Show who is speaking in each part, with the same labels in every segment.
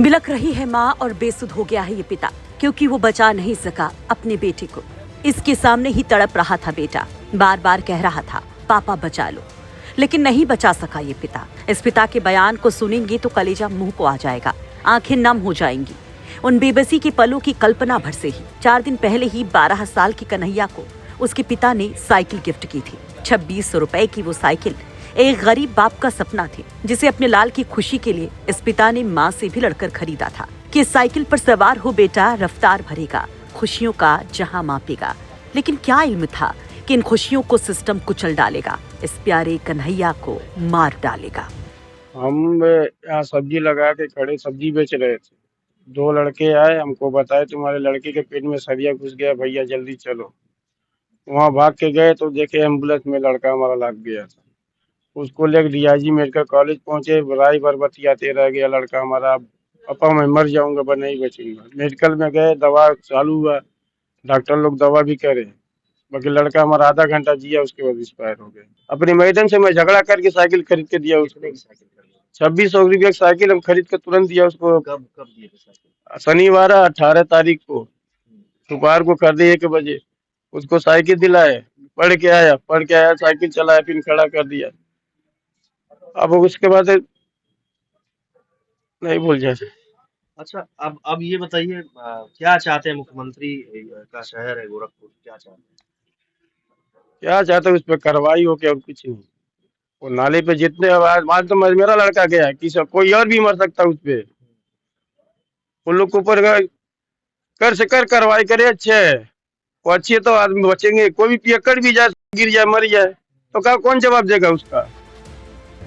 Speaker 1: बिलख रही है माँ और बेसुध हो गया है ये पिता, क्योंकि वो बचा नहीं सका अपने बेटे को। इसके सामने ही तड़प रहा था बेटा, बार बार कह रहा था पापा बचा लो, लेकिन नहीं बचा सका ये पिता। इस पिता के बयान को सुनेंगे तो कलेजा मुंह को आ जाएगा, आंखें नम हो जाएंगी। उन बेबसी के पलों की कल्पना भर से ही 4 दिन पहले ही 12 साल की कन्हैया को उसके पिता ने साइकिल गिफ्ट की थी। 2600 रुपए की वो साइकिल एक गरीब बाप का सपना थी, जिसे अपने लाल की खुशी के लिए इस पिता ने माँ से भी लड़कर खरीदा था कि इस साइकिल पर सवार हो बेटा रफ्तार भरेगा, खुशियों का जहां मापेगा। लेकिन क्या इल्म था कि इन खुशियों को सिस्टम कुचल डालेगा, इस प्यारे कन्हैया को मार डालेगा।
Speaker 2: हम यहाँ सब्जी लगा के खड़े सब्जी बेच रहे थे। 2 लड़के आए, हमको बताए तुम्हारे लड़के के पेट में सरिया घुस गया, भैया जल्दी चलो। वहाँ भाग के गए तो देखे एम्बुलेंस में लड़का हमारा लग गया था। उसको लेकर डीआईजी मेडिकल कॉलेज पहुंचे, राय बरबतियाते रह गया लड़का हमारा। पापा मैं मर जाऊंगा पर नहीं बचूंगा। मेडिकल में गए, दवा चालू हुआ, डॉक्टर लोग दवा भी करे, बाकी लड़का हमारा आधा घंटा जिया, उसके बाद एक्सपायर हो गया। अपनी मैडम से मैं झगड़ा करके साइकिल खरीद के दिया उसको। 2600 रुपये की साइकिल हम खरीद के तुरंत दिया उसको।
Speaker 3: कब दिए थे साइकिल?
Speaker 2: शनिवार 18 तारीख को दोपहर को कर दिए 1 बजे उसको साइकिल दिलाए। पढ़ के आया साइकिल चलाया, फिर खड़ा कर दिया। अब उसके बाद नहीं भूल जाए।
Speaker 3: अच्छा, अब ये बताइए, क्या चाहते हैं मुख्यमंत्री का शहर है गोरखपुर, क्या चाहते हैं?
Speaker 2: क्या चाहते उस पर कार्रवाई हो के, और कुछ नहीं। वो नाले पे जितने आज तो मेरा लड़का गया, किसी कोई और भी मर सकता उस पे। उन लोग के ऊपर कर से कर कार्रवाई करे, अच्छे है वो, अच्छी है तो आदमी बचेंगे। कोई भी पियक्कड़ भी जाए, गिर जाए, मर जाए तो क्या कौन जवाब देगा उसका।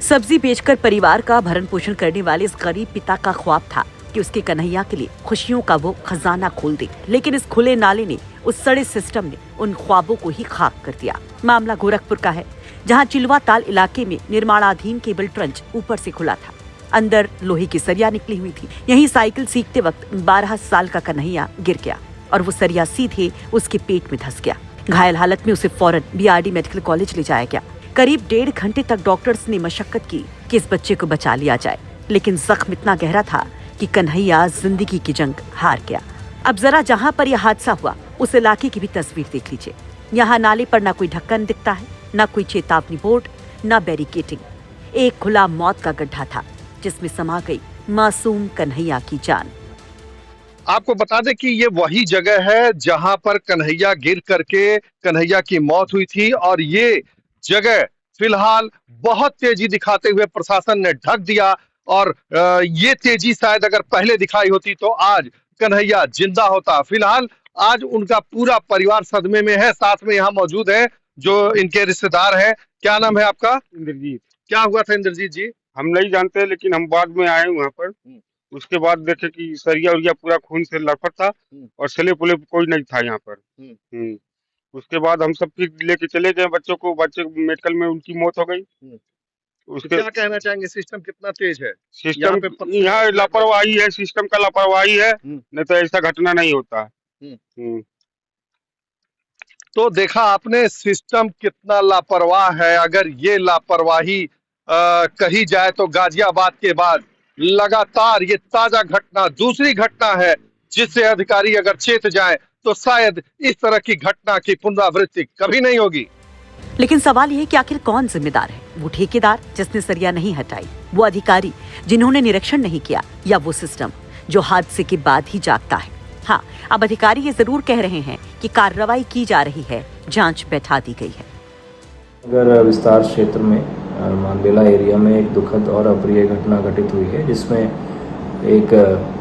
Speaker 1: सब्जी बेचकर परिवार का भरण पोषण करने वाले इस गरीब पिता का ख्वाब था कि उसके कन्हैया के लिए खुशियों का वो खजाना खोल दे, लेकिन इस खुले नाले ने, उस सड़े सिस्टम ने उन ख्वाबों को ही खाक कर दिया। मामला गोरखपुर का है, जहां चिलवा ताल इलाके में निर्माणाधीन केबल ट्रंच ऊपर से खुला था, अंदर लोहे की सरिया निकली हुई थी। यही साइकिल सीखते वक्त 12 साल का कन्हैया गिर गया और वो सरिया सीधे उसके पेट में धंस गया। घायल हालत में उसे फौरन बीआरडी मेडिकल कॉलेज ले जाया गया। करीब 1.5 घंटे तक डॉक्टर्स ने मशक्कत की कि इस बच्चे को बचा लिया जाए, लेकिन जख्म इतना गहरा था कि कन्हैया जिंदगी की जंग हार गया। अब जरा जहां पर यह हादसा हुआ उस इलाके की भी तस्वीर देख लीजिए। यहाँ नाले पर ना कोई ढक्कन दिखता है, ना कोई चेतावनी बोर्ड, ना बैरिकेटिंग। एक खुला मौत का गड्ढा था जिसमें समा गई मासूम कन्हैया की जान।
Speaker 4: आपको बता दें कि ये वही जगह है जहां पर कन्हैया गिर करके कन्हैया की मौत हुई थी, और ये जगह फिलहाल बहुत तेजी दिखाते हुए प्रशासन ने ढक दिया। और ये तेजी शायद अगर पहले दिखाई होती तो आज कन्हैया जिंदा होता। फिलहाल आज उनका पूरा परिवार सदमे में है। साथ में यहाँ मौजूद है जो इनके रिश्तेदार हैं। क्या नाम है आपका?
Speaker 2: इंद्रजीत।
Speaker 4: क्या हुआ था इंद्रजीत जी?
Speaker 2: हम नहीं जानते, लेकिन हम बाद में आए वहाँ पर। उसके बाद देखे कि सरिया उरिया पूरा खून से लथपथ था और स्लिप उलिप कोई नहीं था यहाँ पर। उसके बाद हम सब फिर लेके चले गए बच्चों को, बच्चे मेडिकल में उनकी मौत हो गई।
Speaker 4: तो
Speaker 2: उसके
Speaker 4: क्या कहना चाहेंगे, सिस्टम कितना तेज है?
Speaker 2: सिस्टम यहाँ लापरवाही है, सिस्टम का लापरवाही है, नहीं तो ऐसा घटना नहीं होता।
Speaker 4: तो देखा आपने सिस्टम कितना लापरवाह है। अगर ये लापरवाही कही जाए तो गाजियाबाद के बाद लगातार ये ताजा घटना, दूसरी घटना है जिससे अधिकारी अगर चेत जाए तो शायद इस तरह की घटना की पुनरावृत्ति कभी नहीं होगी।
Speaker 1: लेकिन सवाल ये है कि आखिर कौन जिम्मेदार है? वो ठेकेदार जिसने सरिया नहीं हटाई, वो अधिकारी जिन्होंने निरीक्षण नहीं किया, या वो सिस्टम जो हादसे के बाद ही जागता है? हाँ, अब अधिकारी ये जरूर कह रहे हैं कि कार्रवाई की जा रही है, जांच बैठा दी गई है।
Speaker 5: अगर विस्तार क्षेत्र में मानबेला एरिया में एक दुखद और अप्रिय घटना घटित हुई है, जिसमें एक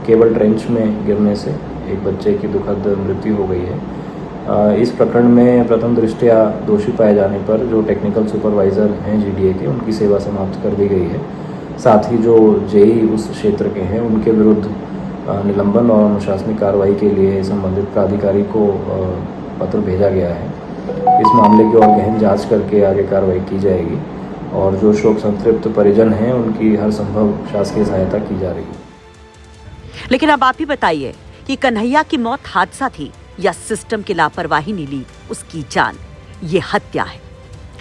Speaker 5: केबल ट्रेंच में गिरने से एक बच्चे की दुखद मृत्यु हो गई है। इस प्रकरण में प्रथम दृष्टया दोषी पाए जाने पर जो टेक्निकल सुपरवाइजर हैं जीडीए के, उनकी सेवा समाप्त कर दी गई है। साथ ही जो जेई उस क्षेत्र के हैं, उनके विरुद्ध निलंबन और अनुशासनिक कार्रवाई के लिए संबंधित प्राधिकारी को पत्र भेजा गया है। इस मामले की और गहन जांच करके आगे कार्रवाई की जाएगी और जो शोक संतृप्त परिजन हैं उनकी हर संभव शासकीय सहायता की जा रही है।
Speaker 1: लेकिन अब आप ही बताइए कि कन्हैया की मौत हादसा थी या सिस्टम की लापरवाही ने ली उसकी जान? ये हत्या है।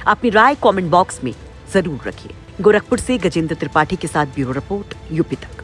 Speaker 1: अपनी राय कमेंट बॉक्स में जरूर रखिए। गोरखपुर से गजेंद्र त्रिपाठी के साथ ब्यूरो रिपोर्ट, यूपी तक।